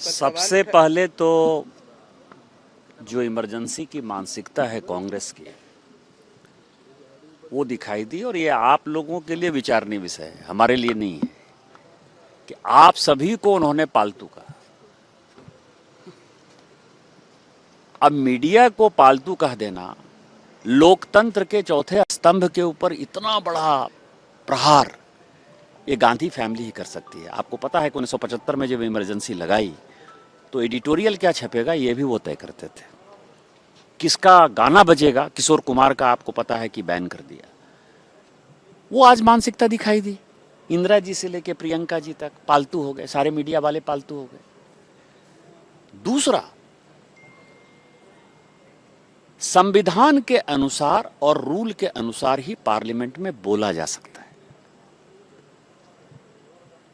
सबसे पहले तो जो इमरजेंसी की मानसिकता है कांग्रेस की वो दिखाई दी, और ये आप लोगों के लिए विचारणीय विषय है, हमारे लिए नहीं है, कि आप सभी को उन्होंने पालतू कहा। अब मीडिया को पालतू कह देना लोकतंत्र के चौथे स्तंभ के ऊपर इतना बड़ा प्रहार ये गांधी फैमिली ही कर सकती है। आपको पता है कि 1975 में जब इमरजेंसी लगाई तो एडिटोरियल क्या छपेगा ये भी वो तय करते थे। किसका गाना बजेगा, किशोर कुमार का आपको पता है कि बैन कर दिया। वो आज मानसिकता दिखाई दी। इंदिरा जी से लेके प्रियंका जी तक पालतू हो गए, सारे मीडिया वाले पालतू हो गए। दूसरा, संविधान के अनुसार और रूल के अनुसार ही पार्लियामेंट में बोला जा सकता है,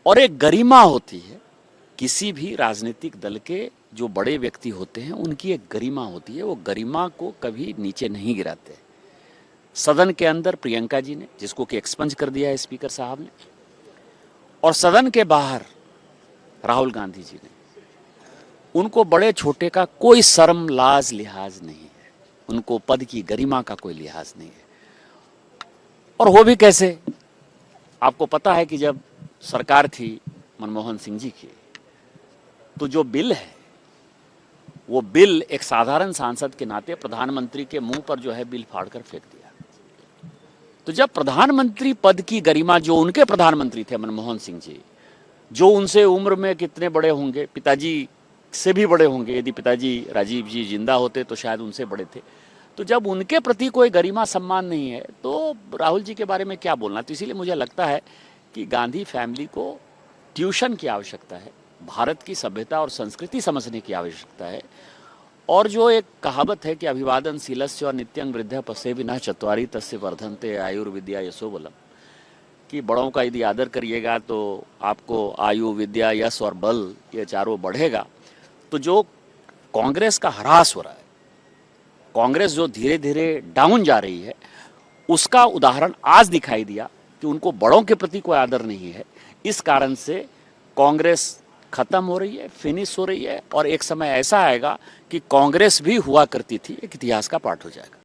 और एक गरिमा होती है। किसी भी राजनीतिक दल के जो बड़े व्यक्ति होते हैं उनकी एक गरिमा होती है, वो गरिमा को कभी नीचे नहीं गिराते। सदन के अंदर प्रियंका जी ने, जिसको कि एक्सपंज कर दिया है स्पीकर साहब ने, और सदन के बाहर राहुल गांधी जी ने, उनको बड़े छोटे का कोई शर्म लाज लिहाज नहीं है, उनको पद की गरिमा का कोई लिहाज नहीं है। और वो भी कैसे, आपको पता है कि जब सरकार थी मनमोहन सिंह जी की, तो जो बिल है वो बिल एक साधारण सांसद के नाते प्रधानमंत्री के मुंह पर जो है बिल फाड़कर फेंक दिया। तो जब प्रधानमंत्री पद की गरिमा, जो उनके प्रधानमंत्री थे मनमोहन सिंह जी, जो उनसे उम्र में कितने बड़े होंगे, पिताजी से भी बड़े होंगे, यदि पिताजी राजीव जी जिंदा होते तो शायद उनसे बड़े थे, तो जब उनके प्रति कोई गरिमा सम्मान नहीं है तो राहुल जी के बारे में क्या बोलना। तो इसीलिए मुझे लगता है कि गांधी फैमिली को ट्यूशन की आवश्यकता है, भारत की सभ्यता और संस्कृति समझने की आवश्यकता है। और जो एक कहावत है कि अभिवादनशीलस्य और नित्यं वृद्ध पश्येभिनः चत्वारि तस्य वर्धन्ते आयुर्विद्या यशोबलम, कि बड़ों का यदि आदर करिएगा तो आपको आयु, विद्या, यश और बल ये चारों बढ़ेगा। तो जो कांग्रेस का ह्रास हो रहा है, कांग्रेस जो धीरे धीरे डाउन जा रही है, उसका उदाहरण आज दिखाई दिया कि उनको बड़ों के प्रति कोई आदर नहीं है। इस कारण से कांग्रेस खत्म हो रही है, फिनिश हो रही है, और एक समय ऐसा आएगा कि कांग्रेस भी हुआ करती थी एक इतिहास का पार्ट हो जाएगा।